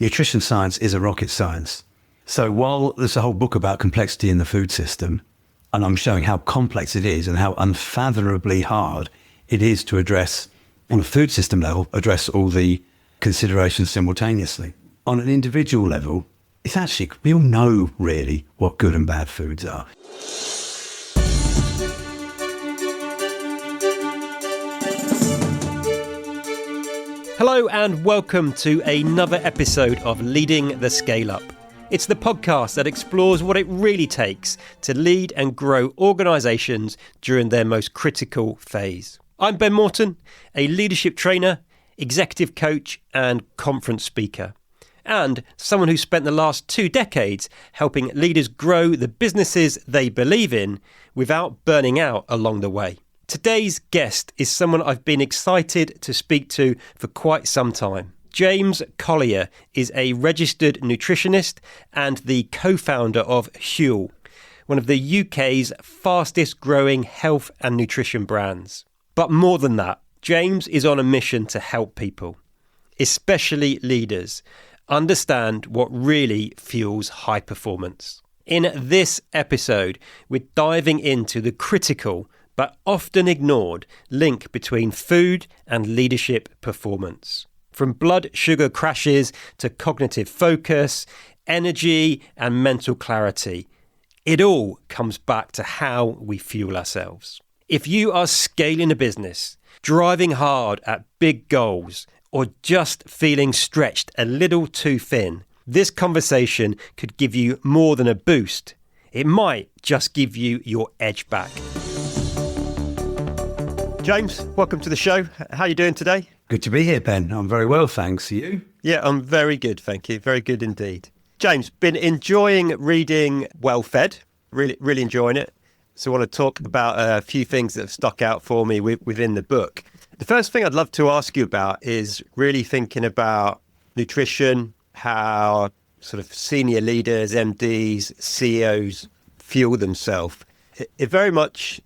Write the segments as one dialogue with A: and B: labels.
A: nutrition science is a rocket science. So while there's a whole book about complexity in the food system, and I'm showing how complex it is and how unfathomably hard it is to address, on a food system level, address all the considerations simultaneously. On an individual level, it's actually, we all know really what good and bad foods are.
B: Hello and welcome to another episode of Leading the Scale Up. It's the podcast that explores what it really takes to lead and grow organisations during their most critical phase. I'm Ben Morton, a leadership trainer, executive coach and conference speaker, and someone who spent the last 2 decades helping leaders grow the businesses they believe in without burning out along the way. Today's guest is someone I've been excited to speak to for quite some time. James Collier is a registered nutritionist and the co-founder of Huel, one of the UK's fastest growing health and nutrition brands. But more than that, James is on a mission to help people, especially leaders, understand what really fuels high performance. In this episode, we're diving into the critical but often ignored link between food and leadership performance. From blood sugar crashes to cognitive focus, energy and mental clarity, it all comes back to how we fuel ourselves. If you are scaling a business, driving hard at big goals, or just feeling stretched a little too thin, this conversation could give you more than a boost. It might just give you your edge back. James, welcome to the show. How are you doing today?
A: Good to be here, Ben. I'm very well, thanks. You?
B: Yeah, I'm very good, thank you. Very good indeed. James, been enjoying reading Well Fed, really enjoying it. So I want to talk about a few things that have stuck out for me within the book. The first thing I'd love to ask you about is really thinking about nutrition, how sort of senior leaders, MDs, CEOs fuel themselves. It very much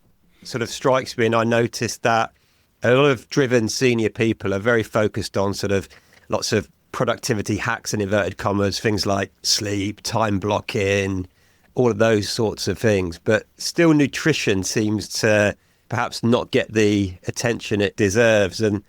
B: sort of strikes me, and I noticed that a lot of driven senior people are very focused on sort of lots of productivity hacks in inverted commas, things like sleep, time blocking, all of those sorts of things. But still nutrition seems to perhaps not get the attention it deserves. And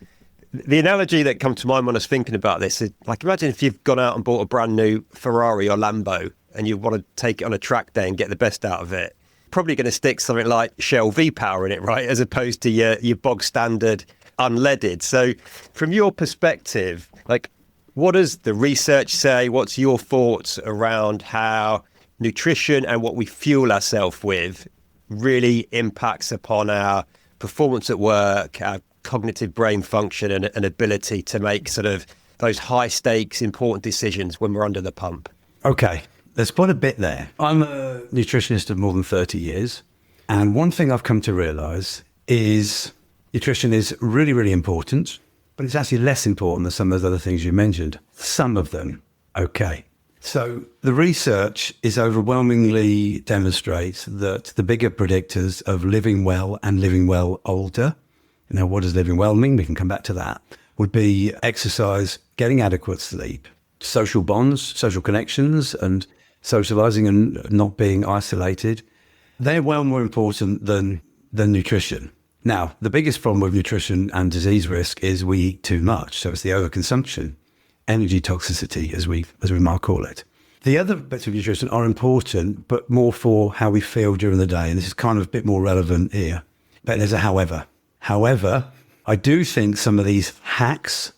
B: the analogy that comes to mind when I was thinking about this is, like, imagine if you've gone out and bought a brand new Ferrari or Lambo and you want to take it on a track day and get the best out of it. Probably going to stick something like Shell V-Power in it, right? As opposed to your bog standard unleaded. So from your perspective, like, what does the research say? What's your thoughts around how nutrition and what we fuel ourselves with really impacts upon our performance at work, our cognitive brain function and ability to make sort of those high stakes, important decisions when we're under the pump?
A: Okay. There's quite a bit there. I'm a nutritionist of more than 30 years. And one thing I've come to realise is nutrition is really, really important, but it's actually less important than some of those other things you mentioned. Some of them, okay. So the research is overwhelmingly demonstrates that the bigger predictors of living well and living well older, what does living well mean? We can come back to that, would be exercise, getting adequate sleep, social bonds, social connections, and socializing and not being isolated. They're well more important than nutrition. Now, the biggest problem with nutrition and disease risk is we eat too much. So it's the overconsumption, energy toxicity, as we might call it. The other bits of nutrition are important, but more for how we feel during the day. And this is kind of a bit more relevant here. But there's a however. However, I do think some of these hacks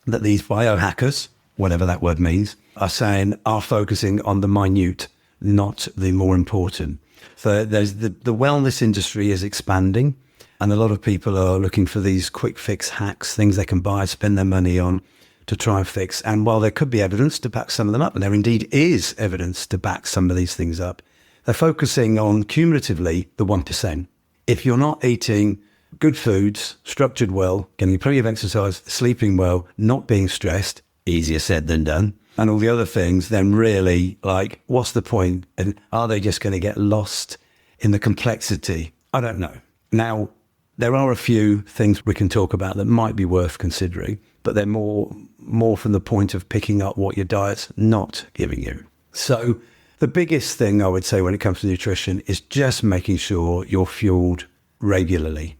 A: that these biohackers, whatever that word means, are saying are focusing on the minute, not the more important. So there's the wellness industry is expanding, and a lot of people are looking for these quick fix hacks, things they can buy, spend their money on to try and fix. And while there could be evidence to back some of them up, and there indeed is evidence to back some of these things up, they're focusing on cumulatively the 1%. If you're not eating good foods, structured well, getting plenty of exercise, sleeping well, not being stressed, easier said than done, and all the other things, then really, like, what's the point? And are they just going to get lost in the complexity? I don't know. Now, there are a few things we can talk about that might be worth considering. but they're more from the point of picking up what your diet's not giving you. So the biggest thing I would say when it comes to nutrition is just making sure you're fueled regularly.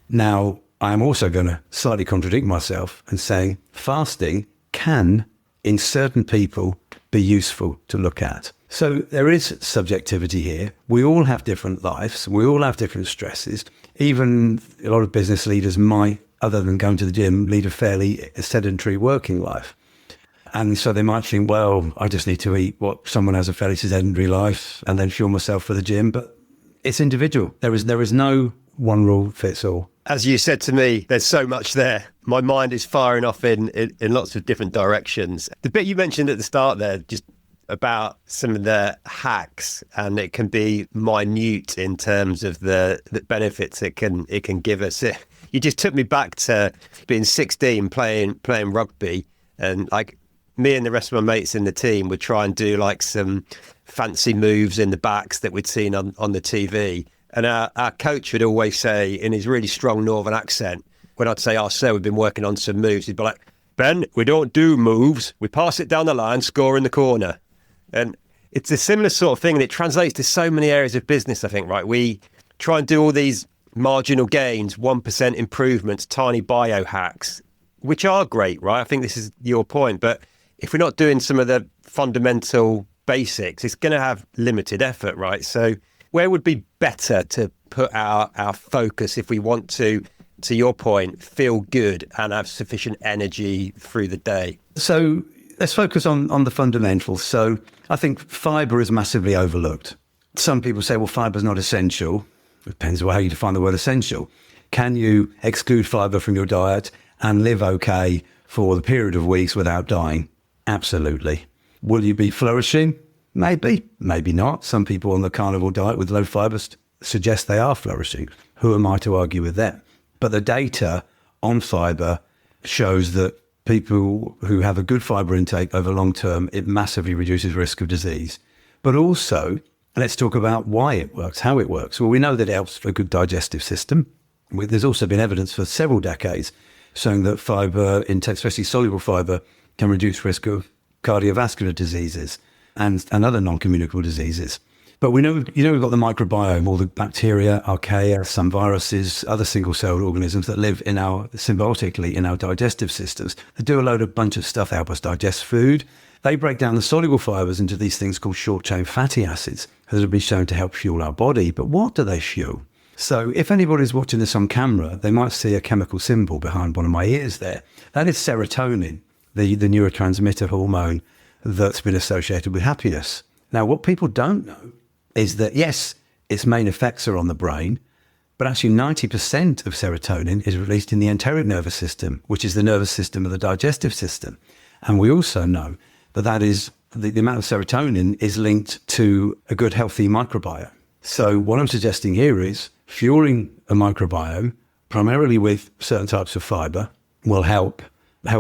A: Now, I'm also going to slightly contradict myself and saying fasting can, in certain people, be useful to look at. So there is subjectivity here. We all have different lives. We all have different stresses. Even a lot of business leaders might, other than going to the gym, lead a fairly sedentary working life. And so they might think, well, I just need to eat what someone has a fairly sedentary life and then fuel myself for the gym. But it's individual. There is no one rule fits all.
B: As you said to me, there's so much there. My mind is firing off in lots of different directions. The bit you mentioned at the start there, just about some of the hacks, and it can be minute in terms of the benefits it can give us. You just took me back to being 16, playing rugby, and like me and the rest of my mates in the team would try and do like some fancy moves in the backs that we'd seen on the TV. And our coach would always say, in his really strong northern accent, when I'd say, "Oh, sir, we've been working on some moves," he'd be like, "Ben, we don't do moves. We pass it down the line, score in the corner." And it's a similar sort of thing, and it translates to so many areas of business, I think, right? We try and do all these marginal gains, 1% improvements, tiny biohacks, which are great, right? I think this is your point. But if we're not doing some of the fundamental basics, it's going to have limited effort, right? So where would be better to put our focus if we want to your point, feel good and have sufficient energy through the day?
A: So let's focus on the fundamentals. So I think fibre is massively overlooked. Some people say, well, fibre is not essential. It depends on how you define the word essential. Can you exclude fibre from your diet and live okay for the period of weeks without dying? Absolutely. Will you be flourishing? Maybe, maybe not. Some people on the carnivore diet with low fibre suggest they are flourishing. Who am I to argue with them? But the data on fibre shows that people who have a good fibre intake over long term, it massively reduces risk of disease. But also, let's talk about why it works, how it works. Well, we know that it helps for a good digestive system. There's also been evidence for several decades showing that fibre intake, especially soluble fibre, can reduce risk of cardiovascular diseases and other non-communicable diseases. But we know, we've got the microbiome, all the bacteria, archaea, some viruses, other single-celled organisms that live symbiotically in our digestive systems. They do a bunch of stuff to help us digest food. They break down the soluble fibres into these things called short-chain fatty acids that have been shown to help fuel our body. But what do they fuel? So if anybody's watching this on camera, they might see a chemical symbol behind one of my ears there. That is serotonin, the neurotransmitter hormone that's been associated with happiness. Now, what people don't know is that, yes, its main effects are on the brain, but actually 90% of serotonin is released in the enteric nervous system, which is the nervous system of the digestive system. And we also know that is the amount of serotonin is linked to a good, healthy microbiome. So what I'm suggesting here is fueling a microbiome, primarily with certain types of fibre, will help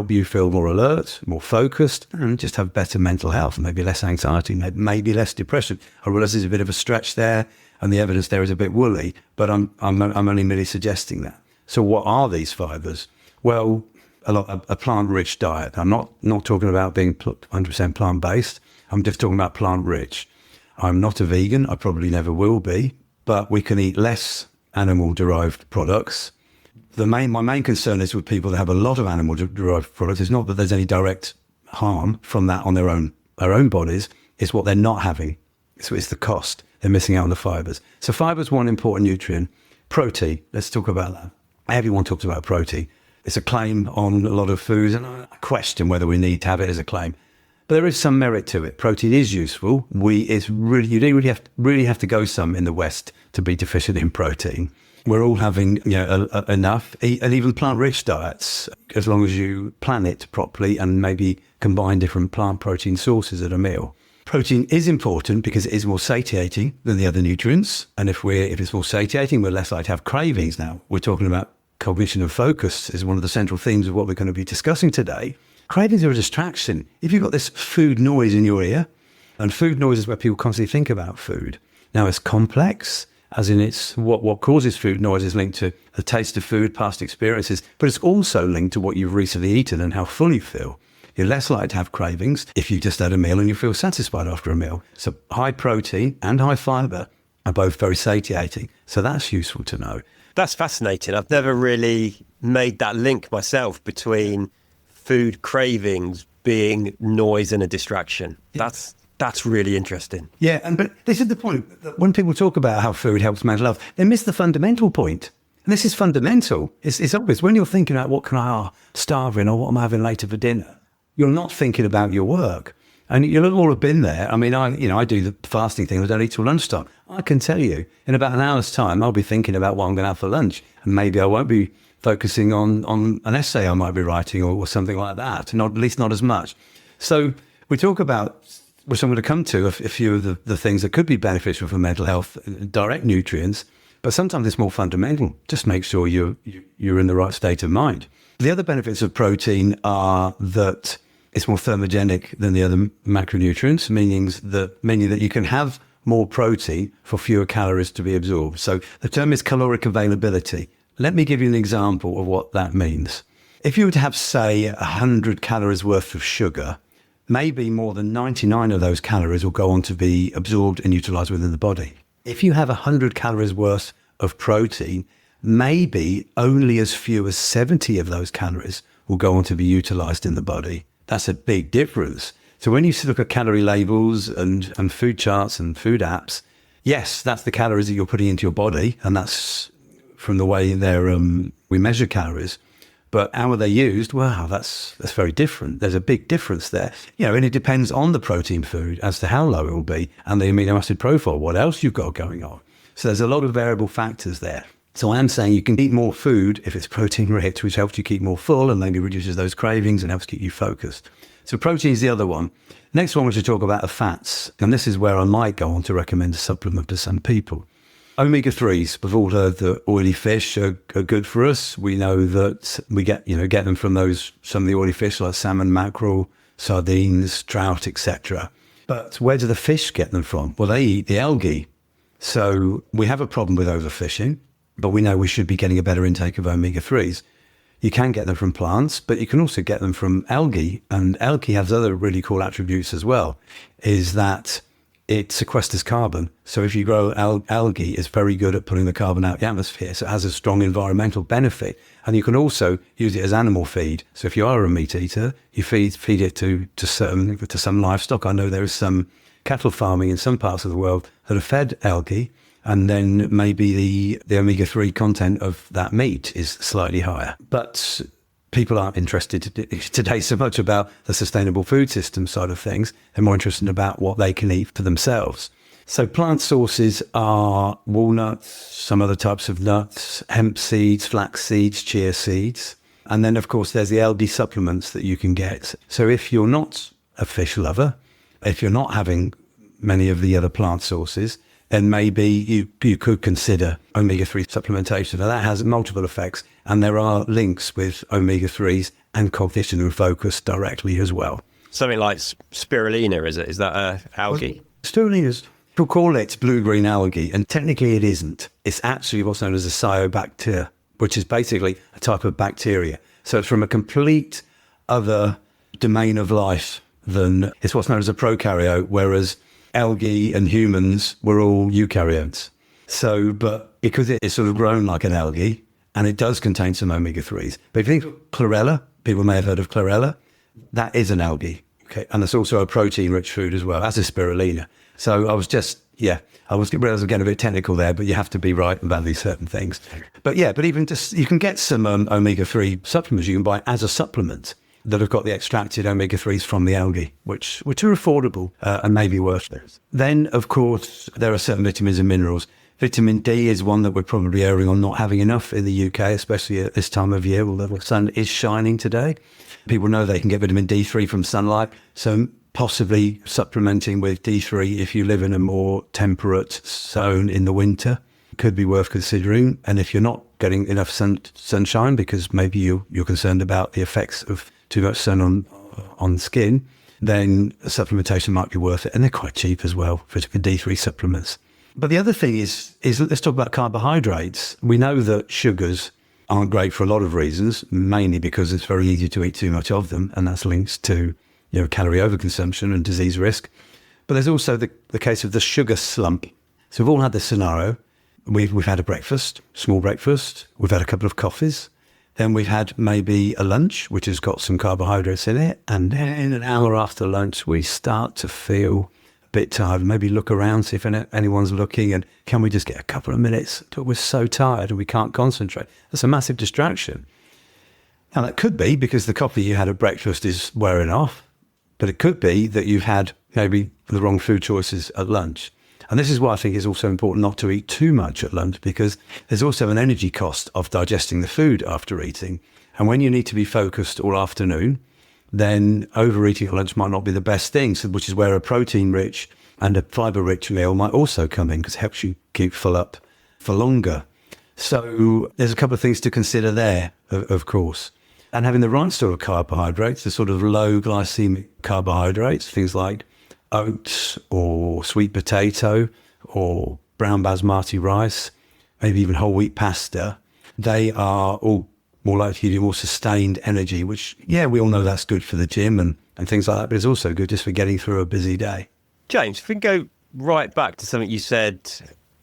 A: you feel more alert, more focused, and just have better mental health, maybe less anxiety, maybe less depression. I realise there's a bit of a stretch there, and the evidence there is a bit woolly, but I'm only merely suggesting that. So what are these fibres? Well, a plant-rich diet. I'm not talking about being 100% plant-based. I'm just talking about plant-rich. I'm not a vegan. I probably never will be, but we can eat less animal-derived products. My main concern is with people that have a lot of animal-derived products. It's not that there's any direct harm from that on their own bodies. It's what they're not having. So it's the cost. They're missing out on the fibres. So fibre is one important nutrient. Protein. Let's talk about that. Everyone talks about protein. It's a claim on a lot of foods, and I question whether we need to have it as a claim. But there is some merit to it. Protein is useful. You don't really have to go some in the West to be deficient in protein. We're all having enough, and even plant-rich diets, as long as you plan it properly and maybe combine different plant protein sources at a meal. Protein is important because it is more satiating than the other nutrients, and if it's more satiating, we're less likely to have cravings. Now, we're talking about cognition and focus is one of the central themes of what we're going to be discussing today. Cravings are a distraction. If you've got this food noise in your ear, and food noise is where people constantly think about food. Now, it's complex, as in it's what causes food noise is linked to the taste of food, past experiences, but it's also linked to what you've recently eaten and how full you feel. You're less likely to have cravings if you just had a meal and you feel satisfied after a meal. So high protein and high fibre are both very satiating. So that's useful to know.
B: That's fascinating. I've never really made that link myself between food cravings being noise and a distraction. Yeah. That's really interesting.
A: Yeah, but this is the point. That when people talk about how food helps mental health, they miss the fundamental point. And this is fundamental. It's obvious. When you're thinking about what can I starving or what am I having later for dinner, you're not thinking about your work. And you'll all have been there. I mean, I do the fasting thing. I don't eat till lunchtime. I can tell you, in about an hour's time, I'll be thinking about what I'm going to have for lunch. And maybe I won't be focusing on an essay I might be writing or something like that, at least not as much. So we talk about, which I'm going to come to, a few of the things that could be beneficial for mental health, direct nutrients, but sometimes it's more fundamental. Just make sure you're in the right state of mind. The other benefits of protein are that it's more thermogenic than the other macronutrients, meaning that you can have more protein for fewer calories to be absorbed. So the term is caloric availability. Let me give you an example of what that means. If you were to have, say, 100 calories worth of sugar, maybe more than 99 of those calories will go on to be absorbed and utilized within the body. If you have 100 calories worth of protein, maybe only as few as 70 of those calories will go on to be utilized in the body. That's a big difference. So when you look at calorie labels and food charts and food apps, yes, that's the calories that you're putting into your body, and that's from the way we measure calories. But how are they used? Wow, that's very different. There's a big difference there. And it depends on the protein food as to how low it will be and the amino acid profile, what else you've got going on. So there's a lot of variable factors there. So I am saying you can eat more food if it's protein rich, which helps you keep more full and maybe reduces those cravings and helps keep you focused. So protein is the other one. Next one we should talk about are fats. And this is where I might go on to recommend a supplement to some people. Omega-3s, we've all heard that oily fish are good for us. We know that we get them from some of the oily fish like salmon, mackerel, sardines, trout, etc. But where do the fish get them from? Well, they eat the algae. So we have a problem with overfishing, but we know we should be getting a better intake of omega-3s. You can get them from plants, but you can also get them from algae. And algae has other really cool attributes as well, is that it sequesters carbon. So if you grow algae, it's very good at putting the carbon out the atmosphere. So it has a strong environmental benefit. And you can also use it as animal feed. So if you are a meat eater, you feed it to some livestock. I know there is some cattle farming in some parts of the world that are fed algae. And then maybe the omega-3 content of that meat is slightly higher. But people aren't interested today so much about the sustainable food system side of things. They're more interested about what they can eat for themselves. So plant sources are walnuts, some other types of nuts, hemp seeds, flax seeds, chia seeds. And then, of course, there's the algae supplements that you can get. So if you're not a fish lover, if you're not having many of the other plant sources, then maybe you could consider omega-3 supplementation. Now, that has multiple effects, and there are links with omega-3s and cognition and focus directly as well.
B: Something like spirulina, is it? Is that algae?
A: Well, spirulina, people call it blue-green algae, and technically it isn't. It's actually what's known as a cyanobacteria, which is basically a type of bacteria. So it's from a complete other domain of life than it's what's known as a prokaryote, whereas algae and humans were all eukaryotes. So, but because it's sort of grown like an algae, and it does contain some omega-3s. But if you think of chlorella, people may have heard of chlorella, that is an algae. Okay, and it's also a protein-rich food as well, as is spirulina. So I was getting a bit technical there, but you have to be right about these certain things. But even just, you can get some omega-3 supplements you can buy as a supplement that have got the extracted omega-3s from the algae, which are affordable and maybe worth it. Then, of course, there are certain vitamins and minerals. Vitamin D is one that we're probably erring on not having enough in the UK, especially at this time of year, although the sun is shining today. People know they can get vitamin D3 from sunlight, so possibly supplementing with D3 if you live in a more temperate zone in the winter could be worth considering. And if you're not getting enough sunshine, because maybe you're concerned about the effects of too much sun on skin, then supplementation might be worth it. And they're quite cheap as well, vitamin D3 supplements. But the other thing is let's talk about carbohydrates. We know that sugars aren't great for a lot of reasons, mainly because it's very easy to eat too much of them, and that's linked to calorie overconsumption and disease risk. But there's also the case of the sugar slump. So we've all had this scenario. We've had a breakfast, small breakfast. We've had a couple of coffees. Then we've had maybe a lunch, which has got some carbohydrates in it. And then an hour after lunch, we start to feel a bit tired. Maybe look around, see if anyone's looking. And can we just get a couple of minutes? We're so tired and we can't concentrate. That's a massive distraction. Now, that could be because the coffee you had at breakfast is wearing off. But it could be that you've had maybe the wrong food choices at lunch. And this is why I think it's also important not to eat too much at lunch, because there's also an energy cost of digesting the food after eating. And when you need to be focused all afternoon, then overeating at lunch might not be the best thing, which is where a protein-rich and a fibre-rich meal might also come in, because it helps you keep full up for longer. So there's a couple of things to consider there, of course. And having the right sort of carbohydrates, the sort of low glycemic carbohydrates, things like oats or sweet potato or brown basmati rice, maybe even whole wheat pasta, they are all more likely to give you more sustained energy, which, we all know that's good for the gym and things like that, but it's also good just for getting through a busy day.
B: James, if we can go right back to something you said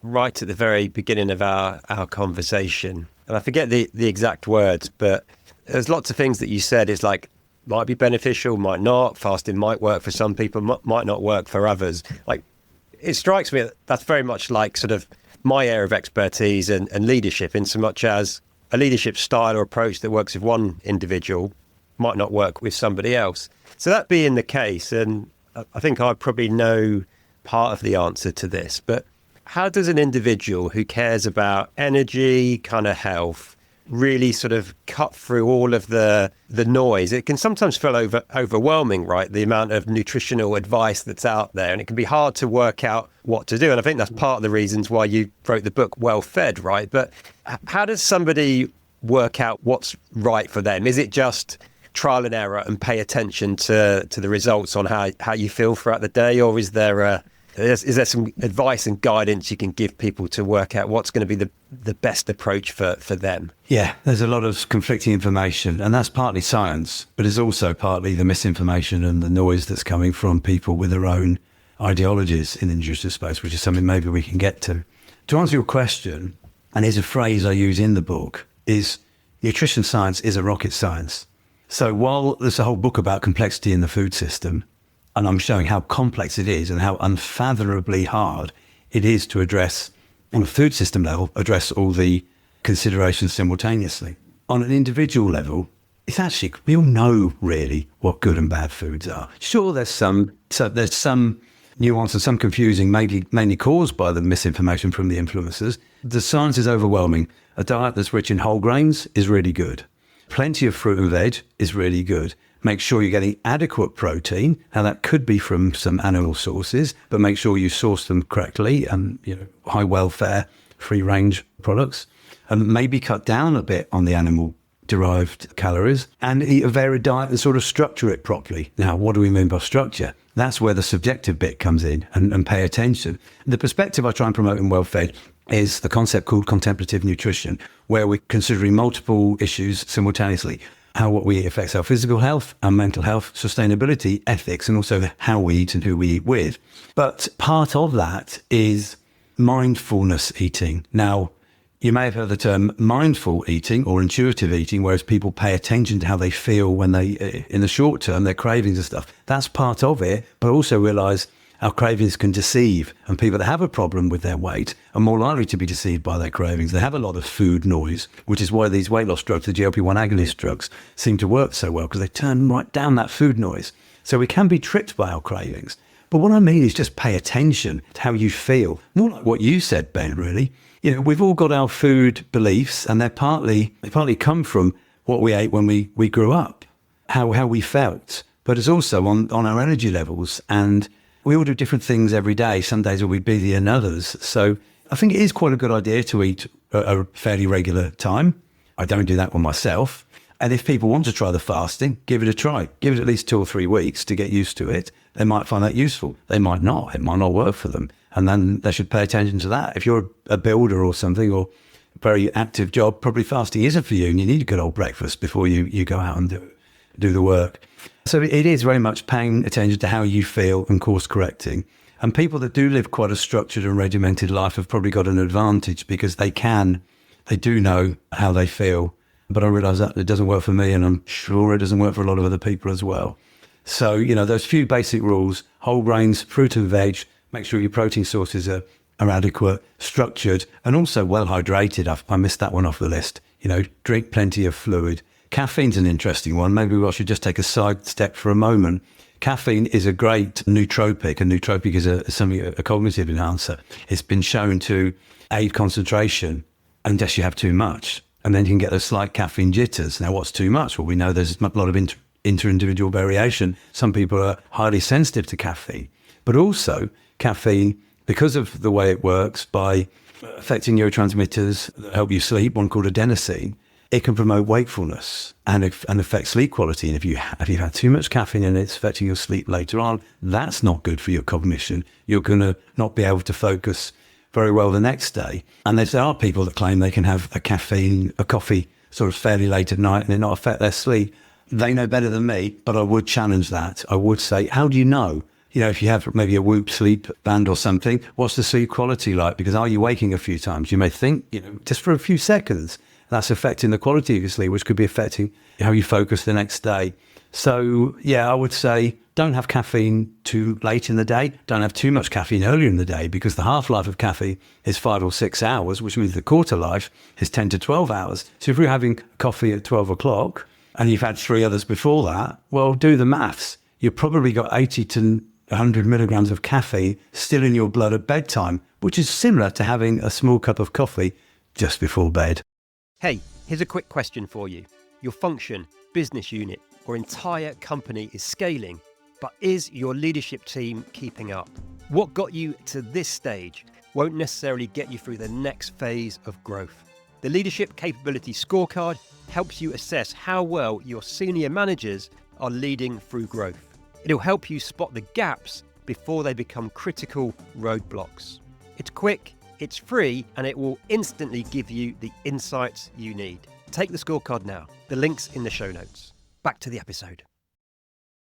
B: right at the very beginning of our conversation, and I forget the exact words, but there's lots of things that you said is like, might be beneficial, might not. Fasting might work for some people, might not work for others. Like, it strikes me that that's very much like sort of my area of expertise and leadership, in so much as a leadership style or approach that works with one individual might not work with somebody else. So that being the case, and I think I probably know part of the answer to this, but how does an individual who cares about energy, kind of health, really sort of cut through all of the noise? It can sometimes feel overwhelming, right? The amount of nutritional advice that's out there, and it can be hard to work out what to do. And I think that's part of the reasons why you wrote the book Well Fed, right? But how does somebody work out what's right for them? Is it just trial and error and pay attention to the results on how you feel throughout the day? Or is there some advice and guidance you can give people to work out what's going to be the best approach for them?
A: Yeah, there's a lot of conflicting information, and that's partly science, but it's also partly the misinformation and the noise that's coming from people with their own ideologies in the nutrition space, which is something maybe we can get to. To answer your question, and here's a phrase I use in the book, is nutrition science is a rocket science. So while there's a whole book about complexity in the food system, and I'm showing how complex it is and how unfathomably hard it is to address, on a food system level, address all the considerations simultaneously. On an individual level, it's actually, we all know really what good and bad foods are. Sure, there's some nuance and some confusing, mainly caused by the misinformation from the influencers. The science is overwhelming. A diet that's rich in whole grains is really good. Plenty of fruit and veg is really good. Make sure you're getting adequate protein. Now, that could be from some animal sources, but make sure you source them correctly and, high welfare, free range products, and maybe cut down a bit on the animal derived calories and eat a varied diet and sort of structure it properly. Now, what do we mean by structure? That's where the subjective bit comes in, and pay attention. The perspective I try and promote in Well Fed is the concept called contemplative nutrition, where we're considering multiple issues simultaneously. How what we eat affects our physical health, our mental health, sustainability, ethics, and also how we eat and who we eat with. But part of that is mindfulness eating. Now, you may have heard the term mindful eating or intuitive eating, whereas people pay attention to how they feel when they, in the short term, their cravings and stuff. That's part of it, but also realize our cravings can deceive, and people that have a problem with their weight are more likely to be deceived by their cravings. They have a lot of food noise, which is why these weight loss drugs, the GLP-1 agonist drugs, seem to work so well, because they turn right down that food noise. So we can be tricked by our cravings. But what I mean is just pay attention to how you feel. More like what you said, Ben, really. We've all got our food beliefs, and they partly come from what we ate when we grew up, how we felt. But it's also on our energy levels, and we all do different things every day. Some days will be busier than others. So I think it is quite a good idea to eat a fairly regular time. I don't do that one myself. And if people want to try the fasting, give it a try. Give it at least 2 or 3 weeks to get used to it. They might find that useful. They might not. It might not work for them. And then they should pay attention to that. If you're a builder or something, or a very active job, probably fasting isn't for you, and you need a good old breakfast before you go out and do the work. So it is very much paying attention to how you feel and course correcting. And people that do live quite a structured and regimented life have probably got an advantage because they do know how they feel. But I realise that it doesn't work for me, and I'm sure it doesn't work for a lot of other people as well. So, those few basic rules: whole grains, fruit and veg, make sure your protein sources are adequate, structured, and also well hydrated. I missed that one off the list. Drink plenty of fluid. Caffeine's an interesting one. Maybe I should just take a side step for a moment. Caffeine is a great nootropic, and nootropic is a cognitive enhancer. It's been shown to aid concentration unless you have too much. And then you can get those slight caffeine jitters. Now, what's too much? Well, we know there's a lot of inter-individual variation. Some people are highly sensitive to caffeine. But also, caffeine, because of the way it works, by affecting neurotransmitters that help you sleep, one called adenosine, it can promote wakefulness and affect sleep quality. And if you've had too much caffeine and it's affecting your sleep later on, that's not good for your cognition. You're going to not be able to focus very well the next day. And there are people that claim they can have a coffee sort of fairly late at night and it not affect their sleep. They know better than me, but I would challenge that. I would say, how do you know? If you have maybe a Whoop sleep band or something, what's the sleep quality like? Because are you waking a few times? You may think, just for a few seconds, that's affecting the quality of your sleep, which could be affecting how you focus the next day. So, I would say don't have caffeine too late in the day. Don't have too much caffeine earlier in the day, because the half-life of caffeine is 5 or 6 hours, which means the quarter life is 10 to 12 hours. So if you're having coffee at 12 o'clock and you've had 3 others before that, well, do the maths. You've probably got 80 to 100 milligrams of caffeine still in your blood at bedtime, which is similar to having a small cup of coffee just before bed.
B: Hey, here's a quick question for you. Your function, business unit, or entire company is scaling, but is your leadership team keeping up? What got you to this stage won't necessarily get you through the next phase of growth. The Leadership Capability Scorecard helps you assess how well your senior managers are leading through growth. It'll help you spot the gaps before they become critical roadblocks. It's quick, it's free, and it will instantly give you the insights you need. Take the scorecard now. The link's in the show notes. Back to the episode.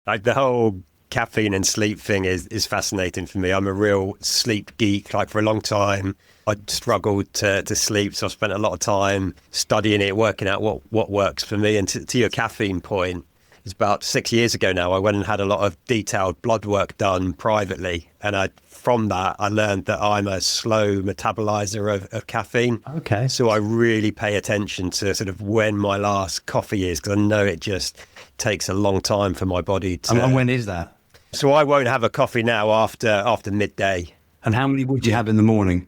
B: Like, the whole caffeine and sleep thing is fascinating for me. I'm a real sleep geek. Like, for a long time, I struggled to sleep, so I spent a lot of time studying it, working out what works for me. And to your caffeine point, it's about 6 years ago now, I went and had a lot of detailed blood work done privately. And from that, I learned that I'm a slow metabolizer of caffeine.
A: Okay.
B: So I really pay attention to sort of when my last coffee is, because I know it just takes a long time for my body to...
A: And when is that?
B: So I won't have a coffee now after midday.
A: And how many would you have in the morning?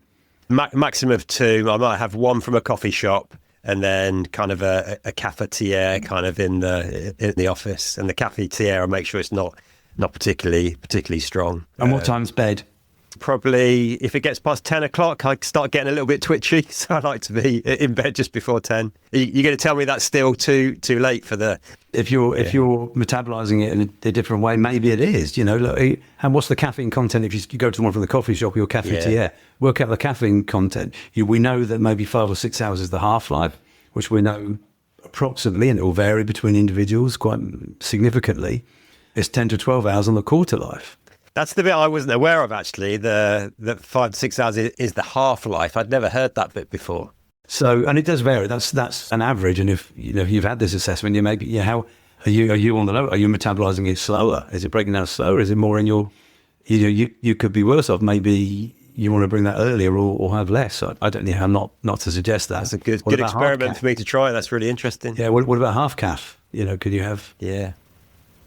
B: Maximum of 2. I might have one from a coffee shop, and then kind of a cafetiere kind of in the office. And the cafetiere, I make sure it's not particularly strong.
A: And what time's bed?
B: Probably, if it gets past 10 o'clock, I start getting a little bit twitchy. So I like to be in bed just before 10. You're going to tell me that's still too late for the...
A: If you're metabolizing it in a different way, maybe it is. And what's the caffeine content? If you go to one from the coffee shop or your cafetiere, work out the caffeine content. We know that maybe 5 or 6 hours is the half-life, which we know approximately, and it will vary between individuals quite significantly. It's 10 to 12 hours on the quarter life.
B: That's the bit I wasn't aware of, actually. The 5 to 6 hours is the half-life. I'd never heard that bit before.
A: So, and it does vary. That's an average. And if you've had this assessment, you maybe how are you on the low? Are you metabolizing it slower? Is it breaking down slower? Is it more in your? You could be worse off. Maybe you want to bring that earlier or have less. I don't know how not to suggest that.
B: That's a good experiment for me to try. That's really interesting.
A: Yeah. What about half calf? Could you have?
B: Yeah.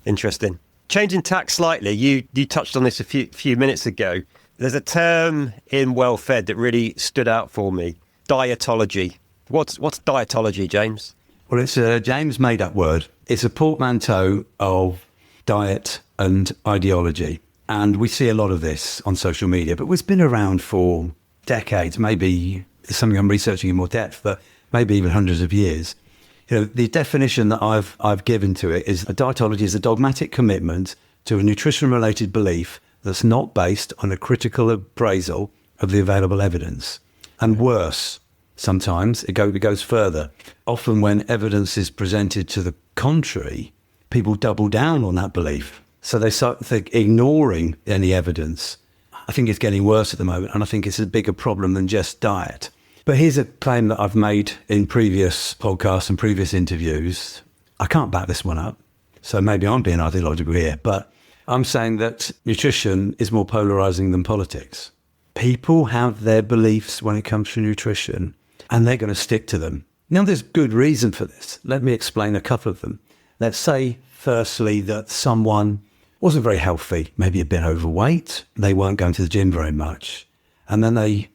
B: Interesting. Changing tack slightly, you touched on this a few minutes ago. There's a term in Well-Fed that really stood out for me: dietology. What's dietology, James?
A: Well, it's a James made-up word. It's a portmanteau of diet and ideology, and we see a lot of this on social media. But it's been around for decades. Maybe it's something I'm researching in more depth, but maybe even hundreds of years. The definition that I've given to it is: a dietology is a dogmatic commitment to a nutrition-related belief that's not based on a critical appraisal of the available evidence. And worse, sometimes it goes further. Often when evidence is presented to the contrary, people double down on that belief. So they start ignoring any evidence. I think it's getting worse at the moment, and I think it's a bigger problem than just diet. But here's a claim that I've made in previous podcasts and previous interviews. I can't back this one up, so maybe I'm being ideological here, but I'm saying that nutrition is more polarizing than politics. People have their beliefs when it comes to nutrition, and they're going to stick to them. Now, there's good reason for this. Let me explain a couple of them. Let's say, firstly, that someone wasn't very healthy, maybe a bit overweight. They weren't going to the gym very much. And then they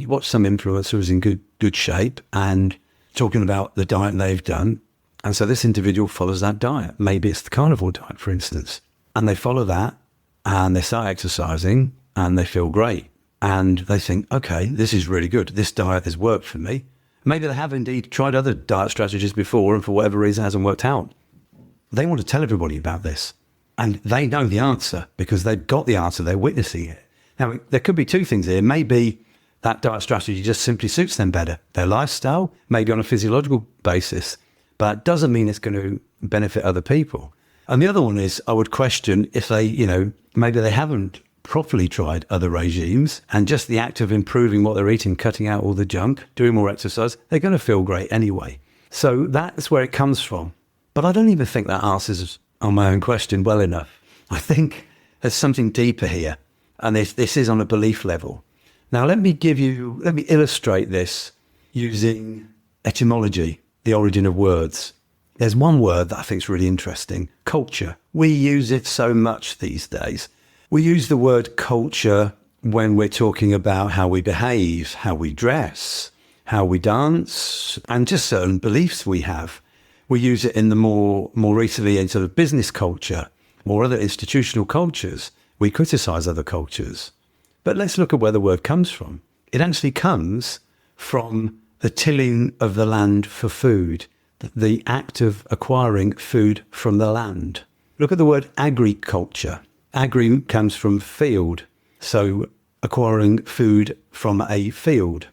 A: watch some influencer who's in good shape and talking about the diet they've done. And so this individual follows that diet. Maybe it's the carnivore diet, for instance. And they follow that and they start exercising and they feel great. And they think, okay, this is really good. This diet has worked for me. Maybe they have indeed tried other diet strategies before and for whatever reason hasn't worked out. They want to tell everybody about this. And they know the answer because they've got the answer. They're witnessing it. Now, there could be two things here. Maybe that diet strategy just simply suits them better. Their lifestyle, maybe on a physiological basis, but it doesn't mean it's going to benefit other people. And the other one is I would question if they, maybe they haven't properly tried other regimes and just the act of improving what they're eating, cutting out all the junk, doing more exercise, they're going to feel great anyway. So that's where it comes from. But I don't even think that answers on my own question well enough. I think there's something deeper here. And this is on a belief level. Now, let me illustrate this using etymology, the origin of words. There's one word that I think is really interesting, culture. We use it so much these days. We use the word culture when we're talking about how we behave, how we dress, how we dance, and just certain beliefs we have. We use it in the more recently in sort of business culture or other institutional cultures. We criticize other cultures. But let's look at where the word comes from. It actually comes from the tilling of the land for food, the act of acquiring food from the land. Look at the word agriculture. Agri comes from field, so acquiring food from a field.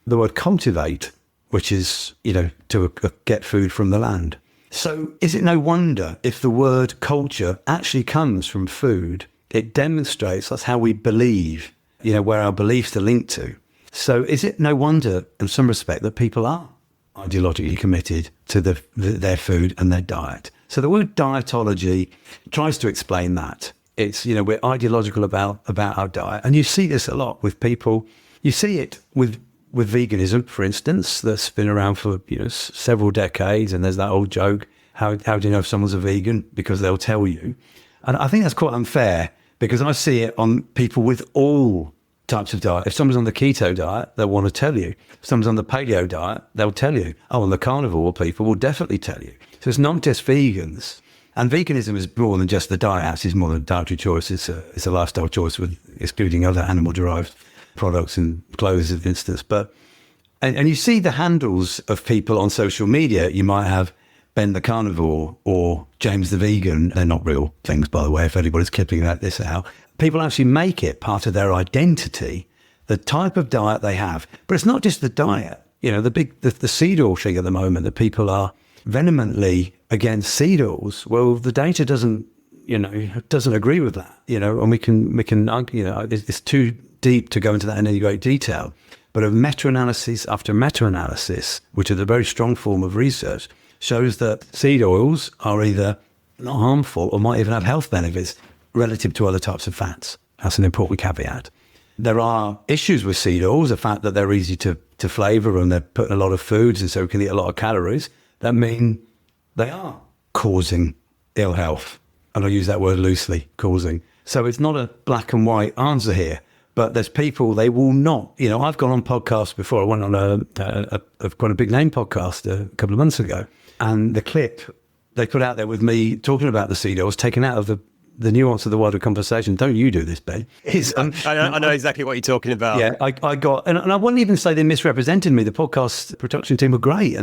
A: The word cultivate, which is, to get food from the land. So is it no wonder if the word culture actually comes from food? It demonstrates that's how we believe, where our beliefs are linked to. So is it no wonder, in some respect, that people are ideologically committed to their food and their diet? So the word dietology tries to explain that. It's, we're ideological about our diet. And you see this a lot with people. You see it with veganism, for instance, that's been around for, several decades. And there's that old joke, how do you know if someone's a vegan? Because they'll tell you. And I think that's quite unfair, because I see it on people with all types of diet. If someone's on the keto diet, they'll want to tell you. If someone's on the paleo diet, they'll tell you. Oh, and the carnivore people will definitely tell you. So it's not just vegans. And veganism is more than just the diet. It's more than a dietary choice. It's a lifestyle choice with excluding other animal-derived products and clothes, for instance. And you see the handles of people on social media. You might have Ben the Carnivore or James the Vegan. They're not real things, by the way, if anybody's clipping this out. People actually make it part of their identity, the type of diet they have. But it's not just the diet. The seed oil thing at the moment, that people are vehemently against seed oils. Well, the data doesn't agree with that, and we can, it's too deep to go into that in any great detail. But a meta-analysis after meta-analysis, which is a very strong form of research, shows that seed oils are either not harmful or might even have health benefits relative to other types of fats. That's an important caveat. There are issues with seed oils, the fact that they're easy to flavour and they're put in a lot of foods, and so we can eat a lot of calories. That mean they are causing ill health. And I use that word loosely, causing. So it's not a black and white answer here. But there's people, they will not, I've gone on podcasts before. I went on a quite a big name podcast a couple of months ago. And the clip they put out there with me talking about the seed oils, taken out of the nuance of the wider conversation. Don't you do this, Ben?
B: I know exactly what you're talking about.
A: Yeah, I got, and I wouldn't even say they misrepresented me. The podcast production team were great.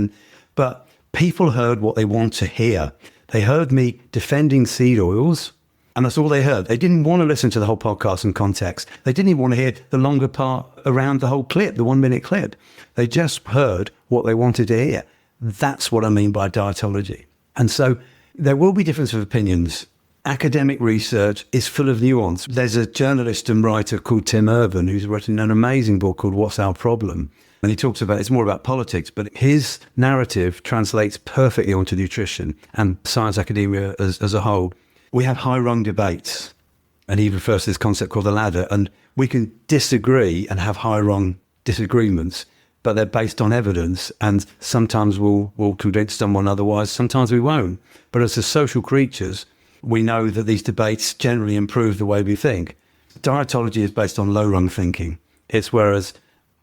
A: But people heard what they want to hear. They heard me defending seed oils And that's all they heard. They didn't want to listen to the whole podcast in context. They didn't even want to hear the longer part around the whole clip, the 1 minute clip. They just heard what they wanted to hear. That's what I mean by dietology. And so there will be difference of opinions. Academic research is full of nuance. There's a journalist and writer called Tim Urban who's written an amazing book called What's Our Problem? And he talks about, it's more about politics, but his narrative translates perfectly onto nutrition and science academia as a whole. We have high-rung debates, and he refers to this concept called the ladder, and we can disagree and have high-rung disagreements, but they're based on evidence, and sometimes we'll convince someone otherwise, sometimes we won't. But as social creatures, we know that these debates generally improve the way we think. Dietology is based on low-rung thinking. It's whereas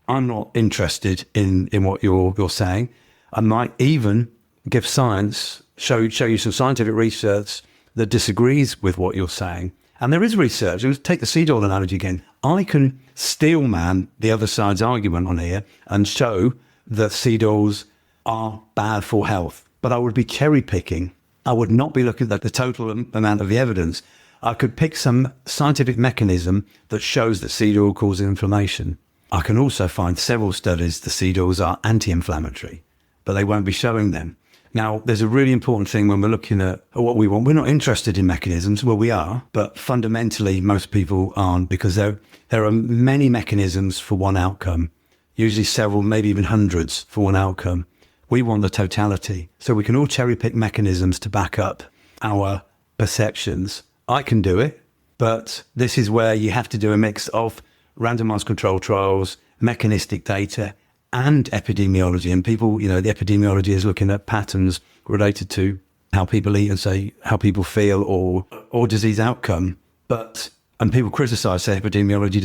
A: I'm not interested in what you're saying. I might even give science, show you some scientific research that disagrees with what you're saying. And there is research. Let's take the seed oil analogy again. I can steelman the other side's argument on here and show that seed oils are bad for health. But I would be cherry picking. I would not be looking at the total amount of the evidence. I could pick some scientific mechanism that shows that seed oil causes inflammation. I can also find several studies that seed oils are anti-inflammatory, but they won't be showing them. Now, there's a really important thing when we're looking at what we want. We're not interested in mechanisms. Well, we are, but fundamentally, most people aren't, because there are many mechanisms for one outcome, usually several, maybe even hundreds for one outcome. We want the totality. So we can all cherry pick mechanisms to back up our perceptions. I can do it, but this is where you have to do a mix of randomized control trials, mechanistic data, and epidemiology. And people, the epidemiology is looking at patterns related to how people eat and say how people feel or disease outcome. And people criticize, say epidemiology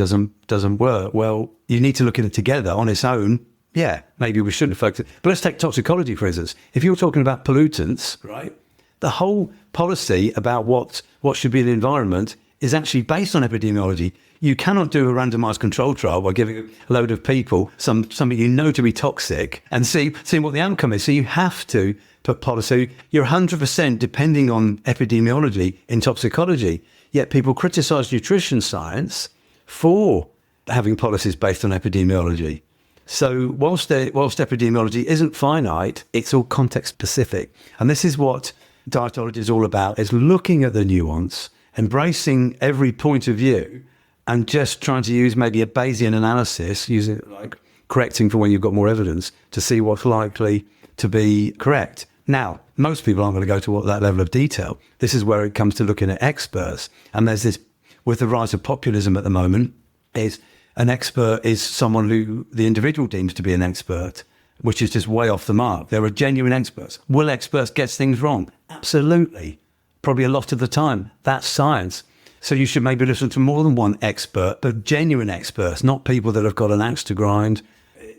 A: doesn't work. Well, you need to look at it together on its own. Yeah, maybe we shouldn't focus. But let's take toxicology, for instance. If you're talking about pollutants, right, the whole policy about what should be in the environment is actually based on epidemiology. You cannot do a randomized control trial by giving a load of people something you know to be toxic and seeing what the outcome is. So you have to put policy. You're 100% depending on epidemiology in toxicology. Yet people criticize nutrition science for having policies based on epidemiology. So whilst epidemiology isn't finite, it's all context specific. And this is what dietology is all about, is looking at the nuance, embracing every point of view, and just trying to use maybe a Bayesian analysis, using it like correcting for when you've got more evidence to see what's likely to be correct. Now, most people aren't going to go to that level of detail. This is where it comes to looking at experts. And there's this, with the rise of populism at the moment, is an expert is someone who the individual deems to be an expert, which is just way off the mark. There are genuine experts. Will experts get things wrong? Absolutely. Probably a lot of the time. That's science. So you should maybe listen to more than one expert, but genuine experts, not people that have got an axe to grind,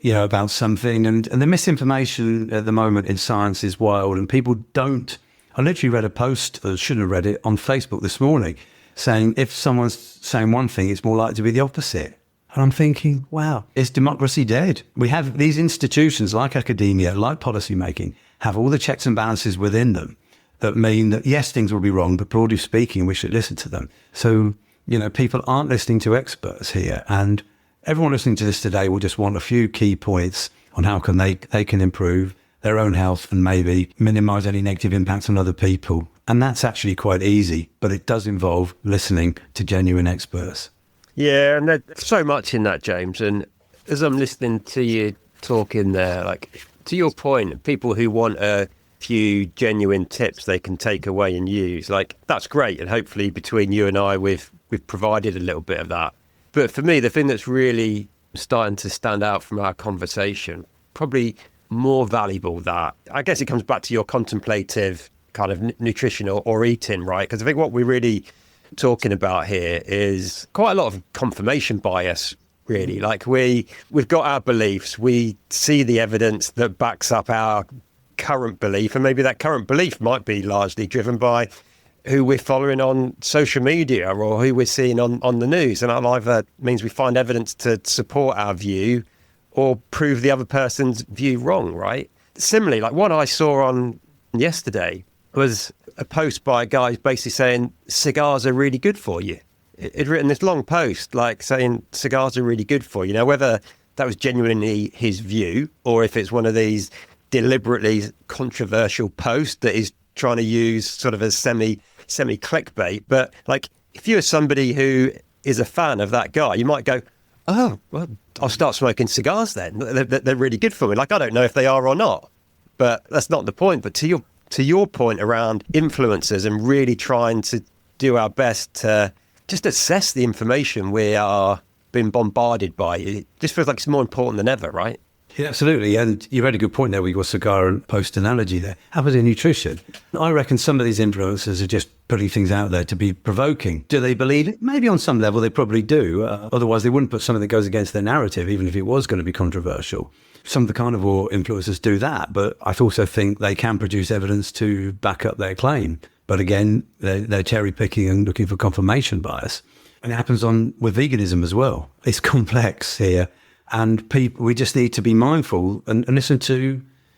A: about something. And the misinformation at the moment in science is wild, and people don't. I literally read a post, shouldn't have read it, on Facebook this morning, saying if someone's saying one thing, it's more likely to be the opposite. And I'm thinking, wow, is democracy dead? We have these institutions like academia, like policymaking, have all the checks and balances within them that mean that, yes, things will be wrong, but broadly speaking, we should listen to them. So, people aren't listening to experts here. And everyone listening to this today will just want a few key points on how they can improve their own health and maybe minimize any negative impacts on other people. And that's actually quite easy, but it does involve listening to genuine experts.
B: Yeah, and there's so much in that, James. And as I'm listening to you talking there, like, to your point, people who want a few genuine tips they can take away and use, like, that's great. And hopefully between you and I, we've provided a little bit of that. But for me, the thing that's really starting to stand out from our conversation, probably more valuable, that I guess it comes back to your contemplative kind of nutrition or eating, right? Because I think what we're really talking about here is quite a lot of confirmation bias, really. Like, we've got our beliefs, we see the evidence that backs up our current belief, and maybe that current belief might be largely driven by who we're following on social media or who we're seeing on the news. And that either means we find evidence to support our view or prove the other person's view wrong, right? Similarly, like one I saw on yesterday, was a post by a guy basically saying cigars are really good for you. He'd written this long post like saying cigars are really good for you. Now, whether that was genuinely his view or if it's one of these deliberately controversial posts that he's trying to use sort of as semi clickbait, but like if you're somebody who is a fan of that guy, you might go, oh, well, I'll start smoking cigars then. They're really good for me. Like, I don't know if they are or not, but that's not the point. But to your point around influencers and really trying to do our best to just assess the information we are being bombarded by, it just feels like it's more important than ever, right?
A: Yeah, absolutely. And you had a good point there with your cigar and post analogy there. Happens in nutrition. I reckon some of these influencers are just putting things out there to be provoking. Do they believe it? Maybe on some level they probably do. Otherwise they wouldn't put something that goes against their narrative, even if it was going to be controversial. Some of the carnivore influencers do that, but I also think they can produce evidence to back up their claim. But again, they're cherry picking and looking for confirmation bias. And it happens with veganism as well. It's complex here. And we just need to be mindful and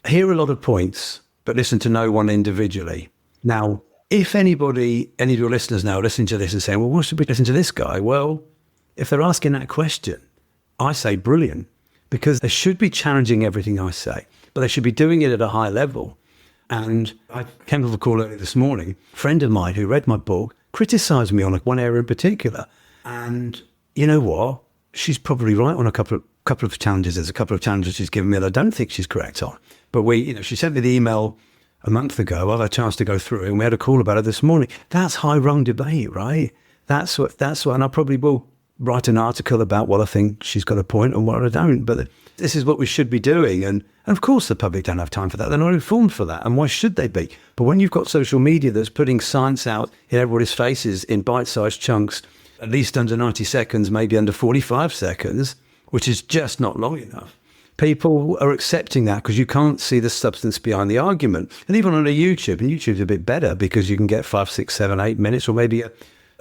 A: hear a lot of points, but listen to no one individually. Now, if any of your listeners now are listening to this and saying, well, why should we listen to this guy? Well, if they're asking that question, I say brilliant, because they should be challenging everything I say, but they should be doing it at a high level. And I came to a call earlier this morning, a friend of mine who read my book criticised me on one area in particular. And you know what? She's probably right on a couple of challenges. There's a couple of challenges she's given me that I don't think she's correct on. But she sent me the email a month ago. I've had a chance to go through it, and we had a call about it this morning. That's high rung debate, right? That's what, and I probably will write an article about what I think she's got a point and what I don't. But this is what we should be doing. And of course the public don't have time for that. They're not informed for that. And why should they be? But when you've got social media that's putting science out in everybody's faces in bite-sized chunks, at least under 90 seconds, maybe under 45 seconds, which is just not long enough, people are accepting that because you can't see the substance behind the argument. And even on YouTube, and YouTube's a bit better because you can get 5, 6, 7, 8 minutes, or maybe a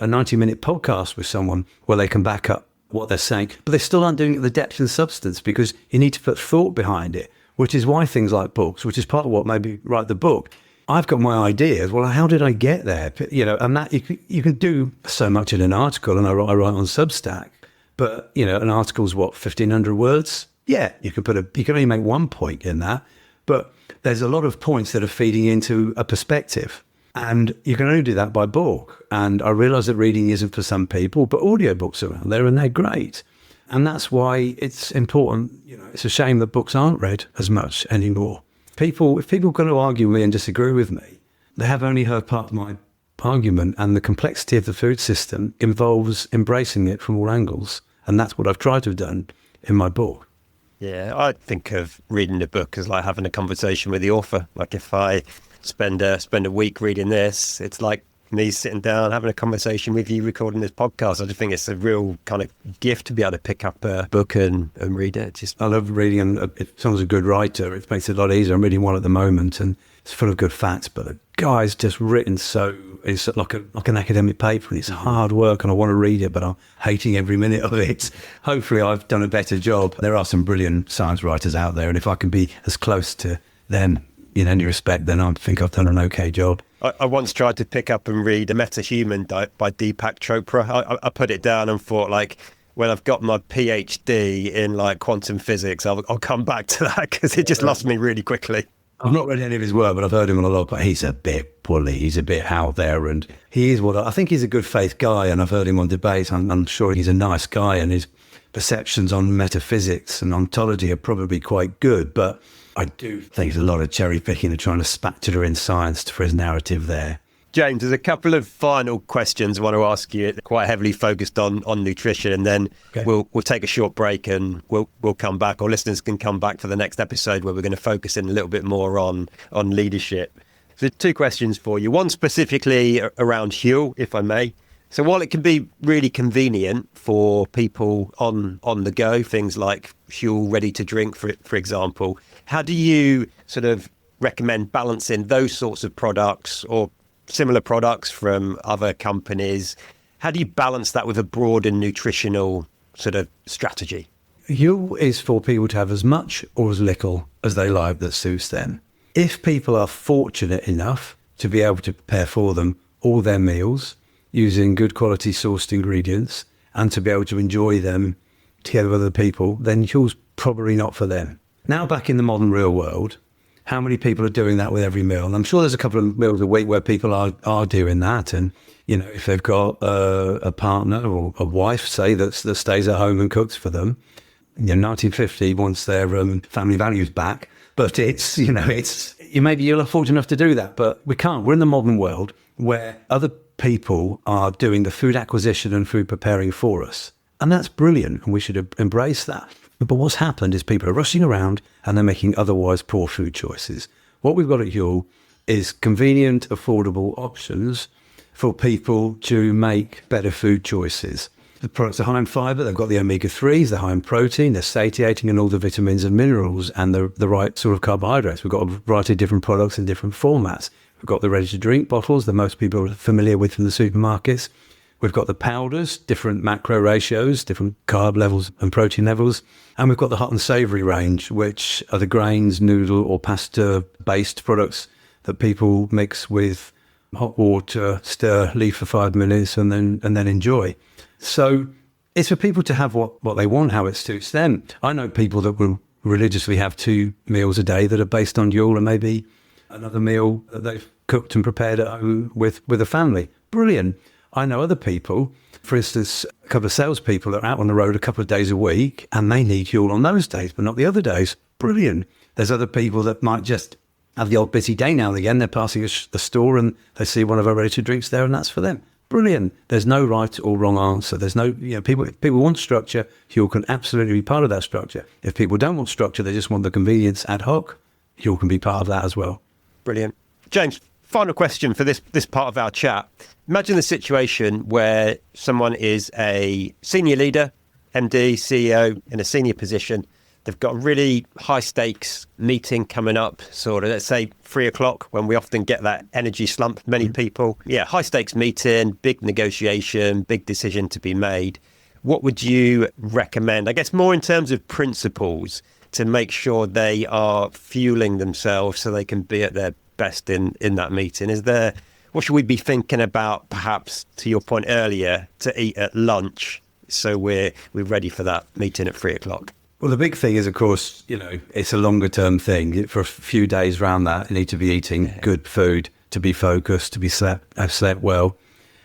A: 90-minute podcast with someone where they can back up what they're saying, but they still aren't doing it the depth and substance because you need to put thought behind it, which is why things like books, which is part of what made me write the book. I've got my ideas. Well, how did I get there? And that you can do so much in an article, and I write on Substack. But an article's 1,500 words. Yeah, you can only make one point in that, but there's a lot of points that are feeding into a perspective, and you can only do that by book. And I realise that reading isn't for some people, but audiobooks are around there, and they're great. And that's why it's important. It's a shame that books aren't read as much anymore. If people are going to argue with me and disagree with me, they have only heard part of my argument, and the complexity of the food system involves embracing it from all angles. And that's what I've tried to have done in my book.
B: Yeah, I think of reading the book as like having a conversation with the author. Like if I spend a week reading this, it's like me sitting down, having a conversation with you, recording this podcast. I just think it's a real kind of gift to be able to pick up a book and read it. I
A: love reading, and if someone's a good writer, it makes it a lot easier. I'm reading one at the moment, and it's full of good facts, but the guy's just written it's like an academic paper, and it's hard work, and I want to read it, but I'm hating every minute of it. Hopefully I've done a better job. There are some brilliant science writers out there, and if I can be as close to them in any respect, then I think I've done an okay job.
B: I once tried to pick up and read A Meta-Human by Deepak Chopra. I put it down and thought, like, when I've got my PhD in like quantum physics, I'll come back to that because it just lost me really quickly.
A: I've not read any of his work, but I've heard him on a lot. But he's a bit bully. He's a bit out there, and he is I think he's a good faith guy. And I've heard him on debates. I'm sure he's a nice guy, and his perceptions on metaphysics and ontology are probably quite good. But I do think there's a lot of cherry picking and trying to spatula in science for his narrative there.
B: James, there's a couple of final questions I want to ask you, quite heavily focused on nutrition, and then we'll take a short break and we'll come back, or listeners can come back for the next episode where we're going to focus in a little bit more on leadership. So 2 questions for you. One specifically around Huel, if I may. So while it can be really convenient for people on the go, things like Huel ready to drink, for example, how do you sort of recommend balancing those sorts of products or similar products from other companies? How do you balance that with a broader nutritional sort of strategy?
A: Huel is for people to have as much or as little as they like that suits them. If people are fortunate enough to be able to prepare for them all their meals using good quality sourced ingredients and to be able to enjoy them together with other people, then Huel's probably not for them. Now, back in the modern real world, how many people are doing that with every meal? And I'm sure there's a couple of meals a week where people are doing that. And, you know, if they've got a partner or a wife, say, that stays at home and cooks for them, you know, 1950 wants their family values back. But it's, you know, maybe you're fortunate enough to do that, but we can't. We're in the modern world where other people are doing the food acquisition and food preparing for us. And that's brilliant, and we should embrace that. But what's happened is people are rushing around and they're making otherwise poor food choices. What we've got at Huel is convenient, affordable options for people to make better food choices. The products are high in fibre, they've got the omega-3s, they're high in protein, they're satiating in all the vitamins and minerals and the right sort of carbohydrates. We've got a variety of different products in different formats. We've got the ready-to-drink bottles that most people are familiar with from the supermarkets. We've got the powders, different macro ratios, different carb levels and protein levels. And we've got the hot and savoury range, which are the grains, noodle or pasta-based products that people mix with hot water, stir, leave for 5 minutes and then enjoy. So it's for people to have what they want, how it suits them. I know people that will religiously have 2 meals a day that are based on Huel and maybe another meal that they've cooked and prepared at home with a family. Brilliant. I know other people, for instance, a couple of salespeople that are out on the road a couple of days a week and they need Huel on those days, but not the other days. Brilliant. There's other people that might just have the odd busy day now and again. They're passing the store and they see one of our ready-to-drinks there and that's for them. Brilliant. There's no right or wrong answer. There's no, you know, people want structure. Huel can absolutely be part of that structure. If people don't want structure, they just want the convenience ad hoc, Huel can be part of that as well.
B: Brilliant. James, final question for this part of our chat. Imagine the situation where someone is a senior leader, MD, CEO, in a senior position. They've got a really high stakes meeting coming up, sort of, let's say 3:00, when we often get that energy slump. Many people, high stakes meeting, big negotiation, big decision to be made. What would you recommend, I guess more in terms of principles, to make sure they are fueling themselves so they can be at their best in that meeting? What should we be thinking about, perhaps, to your point earlier, to eat at lunch so we're ready for that meeting at 3:00?
A: Well, the big thing is, of course, you know, it's a longer term thing. For a few days around that, you need to be eating good food, to be focused, to be have slept well.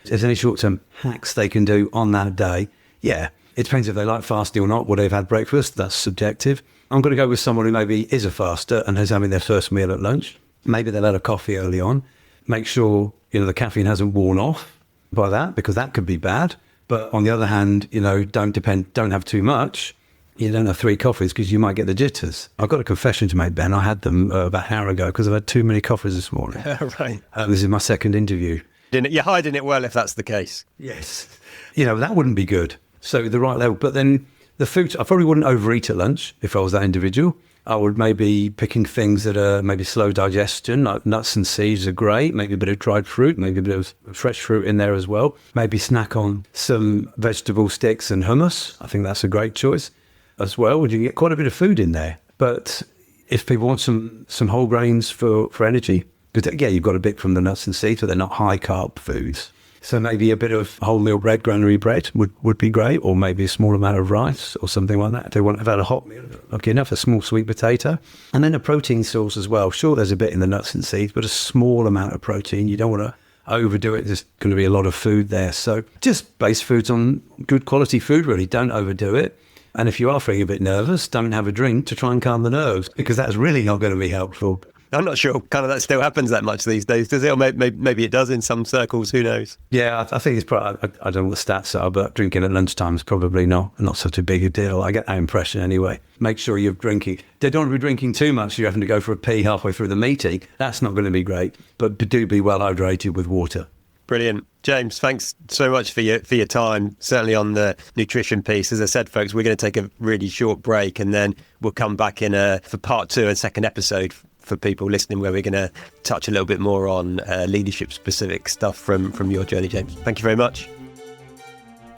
A: If there's any short-term hacks they can do on that day, it depends if they like fasting or not, what they've had breakfast, that's subjective. I'm going to go with someone who maybe is a faster and is having their first meal at lunch. Maybe they'll have a coffee early on. Make sure, you know, the caffeine hasn't worn off by that, because that could be bad. But on the other hand, you know, don't have too much. You don't have 3 coffees because you might get the jitters. I've got a confession to make, Ben. I had them about an hour ago because I've had too many coffees this morning.
B: Right.
A: This is my second interview.
B: You're hiding it well if that's the case.
A: Yes. You know, that wouldn't be good. So the right level. But then the food, I probably wouldn't overeat at lunch if I was that individual. I would maybe picking things that are maybe slow digestion, like nuts and seeds are great, maybe a bit of dried fruit, maybe a bit of fresh fruit in there as well. Maybe snack on some vegetable sticks and hummus. I think that's a great choice as well. You can get quite a bit of food in there. But if people want some whole grains for energy, because you've got a bit from the nuts and seeds, but they're not high carb foods. So maybe a bit of wholemeal bread, granary bread would be great, or maybe a small amount of rice or something like that. If they want to have had a hot meal, okay, enough, a small sweet potato. And then a protein source as well. Sure, there's a bit in the nuts and seeds, but a small amount of protein. You don't want to overdo it. There's going to be a lot of food there. So just base foods on good quality food, really. Don't overdo it. And if you are feeling a bit nervous, don't have a drink to try and calm the nerves, because that's really not going to be helpful.
B: I'm not sure kind of that still happens that much these days, does it? Or maybe it does in some circles, who knows? Yeah,
A: I think it's probably, I don't know what the stats are, but drinking at lunchtime is probably not such a big a deal. I get that impression anyway. Make sure you're drinking. They don't want to be drinking too much, so you're having to go for a pee halfway through the meeting. That's not going to be great, but do be well hydrated with water.
B: Brilliant. James, thanks so much for your time, certainly on the nutrition piece. As I said, folks, we're going to take a really short break and then we'll come back for part 2 and second episode for people listening, where we're going to touch a little bit more on leadership-specific stuff from your journey, James. Thank you very much.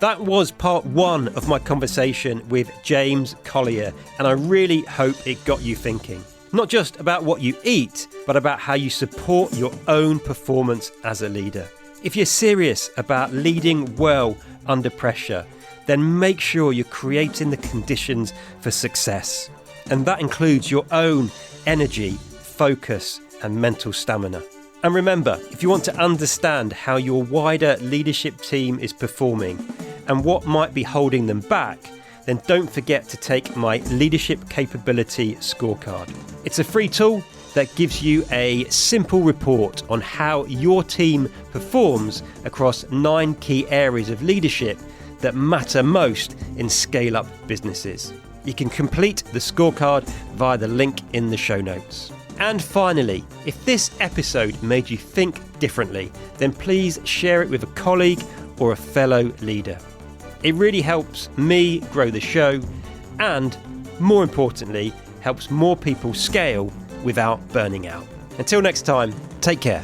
B: That was part 1 of my conversation with James Collier, and I really hope it got you thinking. Not just about what you eat, but about how you support your own performance as a leader. If you're serious about leading well under pressure, then make sure you're creating the conditions for success. And that includes your own energy, focus, and mental stamina. And remember, if you want to understand how your wider leadership team is performing and what might be holding them back, then don't forget to take my Leadership Capability Scorecard. It's a free tool that gives you a simple report on how your team performs across 9 key areas of leadership that matter most in scale-up businesses. You can complete the scorecard via the link in the show notes. And finally, if this episode made you think differently, then please share it with a colleague or a fellow leader. It really helps me grow the show and, more importantly, helps more people scale without burning out. Until next time, take care.